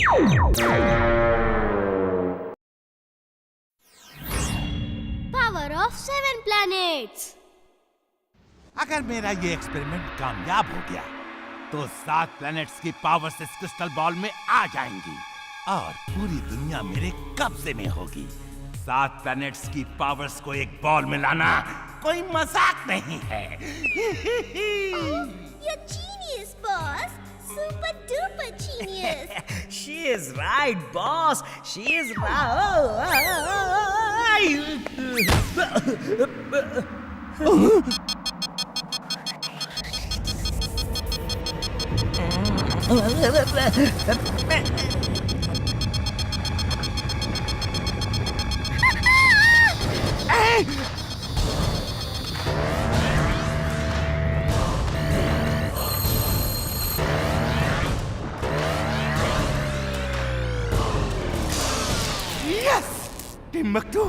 Power of 7 planets. अगर मेरा ये एक्सपेरिमेंट कामयाब हो गया तो 7 प्लैनेट्स की पावर्स इस क्रिस्टल बॉल में आ जाएंगी और पूरी दुनिया मेरे कब्जे में होगी। 7 प्लैनेट्स की पावर्स को एक बॉल में लाना कोई मजाक नहीं है। You're genius, boss. Super duper genius. She is right, boss. She is right. Yes Timbuktu,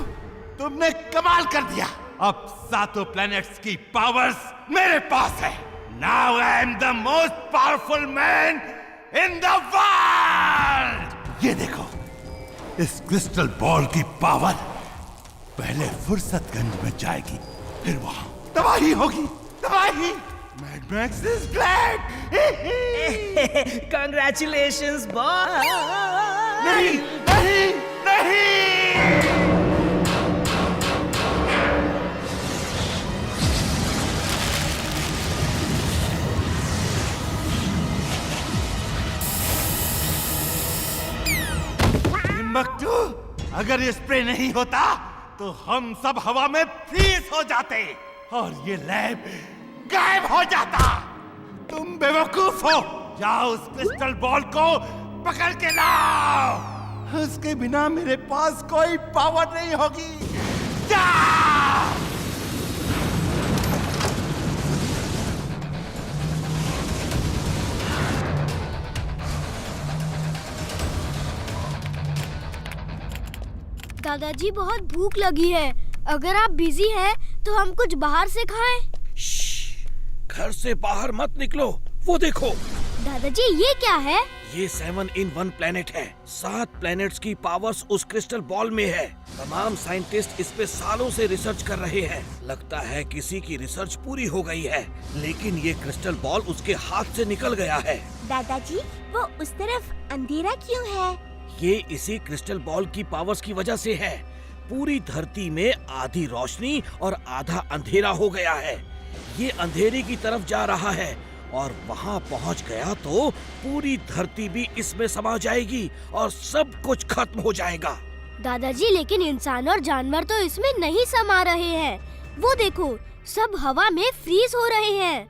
तुमने कमाल कर दिया। अब 7 प्लैनेट्स की पावर्स मेरे पास है। Now I am the most powerful man in the world. ये देखो, इस क्रिस्टल बॉल की पावर पहले फुर्सतगंज में जाएगी, फिर वहां तबाही होगी, तबाही। Mad max is glad. Congratulations, boss. नहीं नहीं नहीं। टिम्बकटू, अगर ये स्प्रे नहीं होता तो हम सब हवा में फ्रीज हो जाते और ये लैब गायब हो जाता। तुम बेवकूफ हो। जाओ उस क्रिस्टल बॉल को पकड़ के लाओ। उसके बिना मेरे पास कोई पावर नहीं होगी। जाओ। दादाजी, बहुत भूख लगी है। अगर आप बिजी हैं तो हम कुछ बाहर से खाएं। घर से बाहर मत निकलो। वो देखो, दादाजी, ये क्या है? ये 7 in 1 प्लेनेट है। 7 प्लेनेट्स की पावर्स उस क्रिस्टल बॉल में है। तमाम साइंटिस्ट इस पे सालों से रिसर्च कर रहे हैं। लगता है किसी की रिसर्च पूरी हो गई है, लेकिन ये क्रिस्टल बॉल उसके हाथ से निकल गया है। दादाजी, वो उस तरफ अंधेरा क्यों है? ये इसी क्रिस्टल बॉल की पावर्स की वजह से है। पूरी धरती में आधी रोशनी और आधा अंधेरा हो गया है। ये अंधेरे की तरफ जा रहा है और वहाँ पहुँच गया तो पूरी धरती भी इसमें समा जाएगी और सब कुछ खत्म हो जाएगा। दादाजी, लेकिन इंसान और जानवर तो इसमें नहीं समा रहे हैं। वो देखो, सब हवा में फ्रीज हो रहे हैं।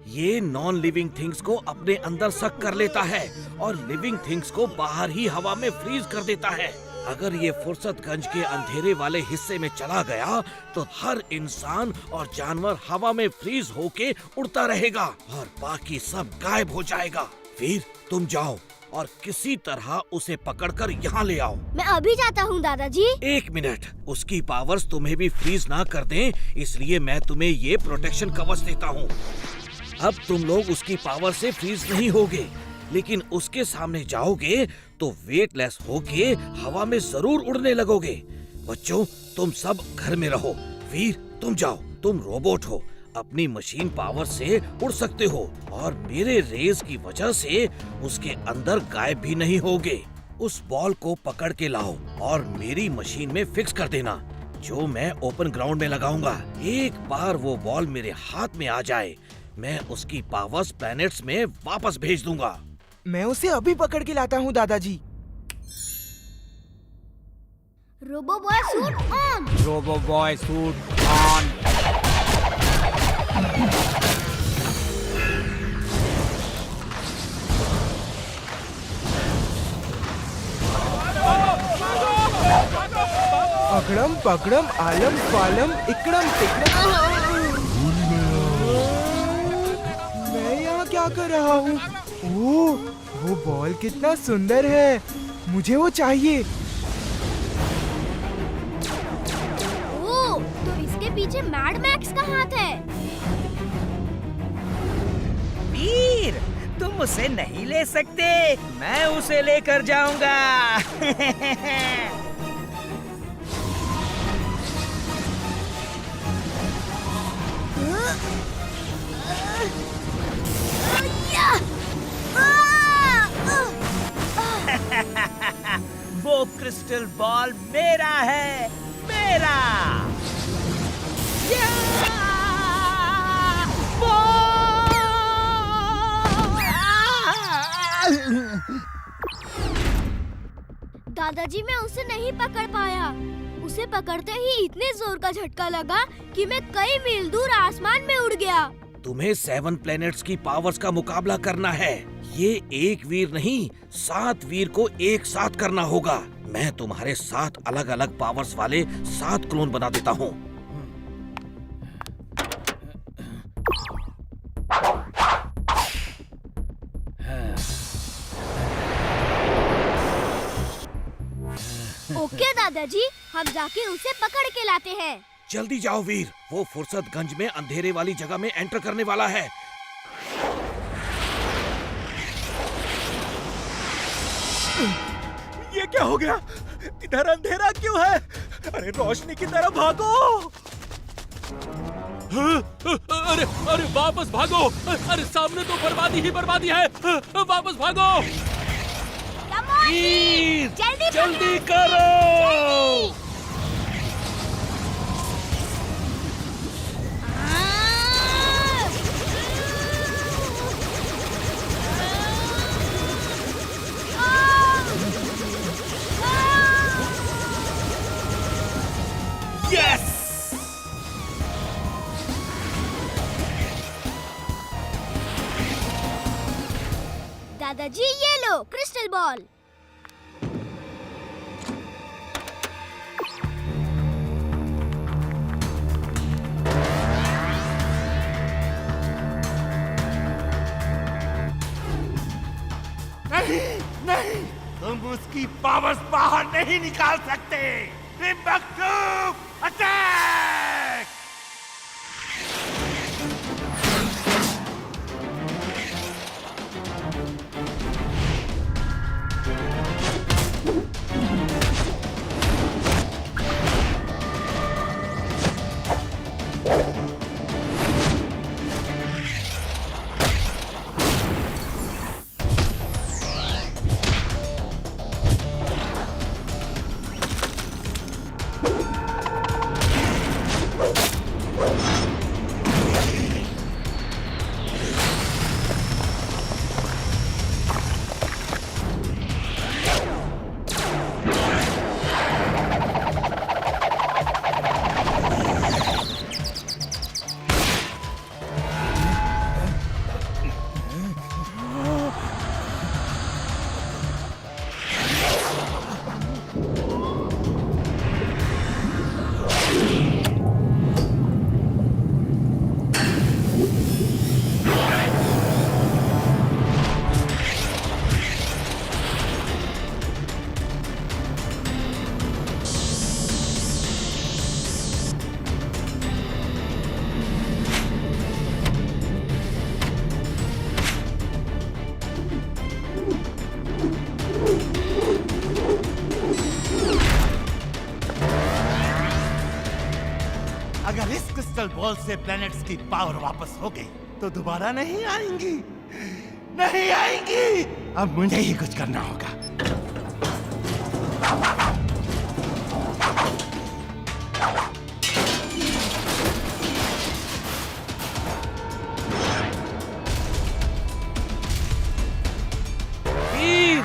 ये नॉन लिविंग थिंग्स को अपने अंदर सक कर लेता है और लिविंग थिंग्स को बाहर ही हवा में फ्रीज कर देता है। अगर ये फुर्सतगंज के अंधेरे वाले हिस्से में चला गया तो हर इंसान और जानवर हवा में फ्रीज होके उड़ता रहेगा और बाकी सब गायब हो जाएगा। फिर तुम जाओ और किसी तरह उसे पकड़कर यहाँ ले आओ। मैं अभी जाता हूँ दादाजी। 1 मिनट, उसकी पावर्स तुम्हें भी फ्रीज ना कर दें, इसलिए मैं तुम्हें ये प्रोटेक्शन कवच देता हूँ। अब तुम लोग उसकी पावर से फ्रीज नहीं होगे, लेकिन उसके सामने जाओगे तो वेटलेस होके हवा में जरूर उड़ने लगोगे। बच्चों, तुम सब घर में रहो। वीर, तुम जाओ, तुम रोबोट हो, अपनी मशीन पावर से उड़ सकते हो और मेरे रेज की वजह से उसके अंदर गायब भी नहीं होगे। उस बॉल को पकड़ के लाओ और मेरी मशीन में फिक्स कर देना, जो मैं ओपन ग्राउंड में लगाऊंगा। एक बार वो बॉल मेरे हाथ में आ जाए, मैं उसकी पावर्स प्लैनेट्स में वापस भेज दूंगा। मैं उसे अभी पकड़ के लाता हूँ दादाजी। Robo boy suit on. Robo boy suit on. अकड़म पकड़म आलम फालम इकड़म तिकड़म। मैं यहाँ क्या कर रहा हूँ? ओह, वो बॉल कितना सुंदर है, मुझे वो चाहिए। ओह, तो इसके पीछे मैड मैक्स का हाथ है। वीर, तुम उसे नहीं ले सकते, मैं उसे लेकर जाऊंगा। वो क्रिस्टल बॉल मेरा है, मेरा। दादाजी मैं उसे नहीं पकड़ पाया। उसे पकड़ते ही इतने जोर का झटका लगा कि मैं कई मील दूर आसमान में उड़ गया। तुम्हें 7 प्लैनेट्स की पावर्स का मुकाबला करना है। ये एक वीर नहीं, 7 वीर को एक साथ करना होगा। मैं तुम्हारे 7 अलग अलग पावर्स वाले 7 क्लोन बना देता हूँ। ओके दादाजी, हम जाके उसे पकड़ के लाते हैं। जल्दी जाओ वीर, वो फुर्सतगंज में अंधेरे वाली जगह में एंटर करने वाला है। ये क्या हो गया? इधर अंधेरा क्यों है? अरे रोशनी की तरफ भागो! अरे अरे वापस भागो! अरे सामने तो बर्बादी ही बर्बादी है। वापस भागो! वीर, जल्दी जल्दी करो! यस! दादाजी ये लो क्रिस्टल बॉल। नहीं, नहीं, तुम उसकी पावर्स बाहर नहीं निकाल सकते। Timbuktu, attack! अगर इस क्रिस्टल बॉल से प्लैनेट्स की पावर वापस हो गई तो दोबारा नहीं आएंगी, नहीं आएंगी। अब मुझे ही कुछ करना होगा। वीर,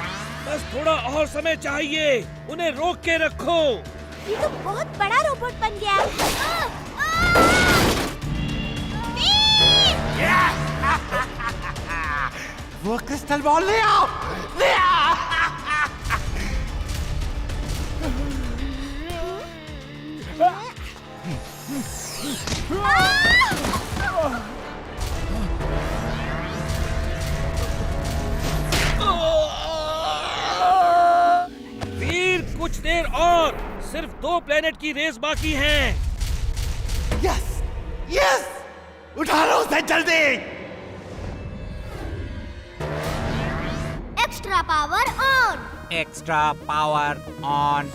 बस थोड़ा और समय चाहिए। उन्हें रोक के रखो। ये तो बहुत बड़ा रोबोट बन गया। वो क्रिस्टल बॉल ले आओ, ले आओ। वीर, कुछ देर और, सिर्फ 2 प्लेनेट की रेस बाकी है। यस, यस, उठा लो उसे जल्दी। Power on. Extra power on.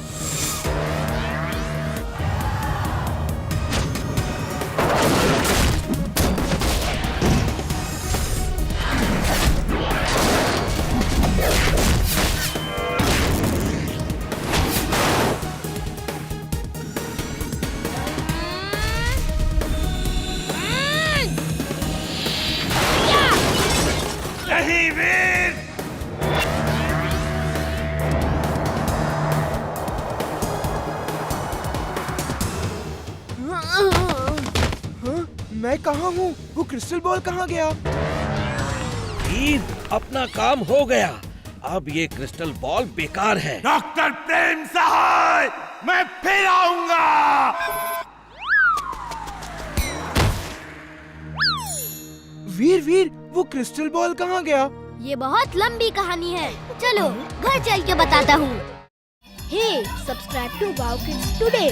नहीं वीर, हाँ, मैं कहाँ हूँ? वो क्रिस्टल बॉल कहाँ गया? वीर, अपना काम हो गया। अब ये क्रिस्टल बॉल बेकार है। डॉक्टर प्रेम सहाय, मैं फिर आऊंगा। वीर वीर, वो क्रिस्टल बॉल कहाँ गया? ये बहुत लंबी कहानी है, चलो घर चल के बताता हूँ। Hey, subscribe to wow kids today.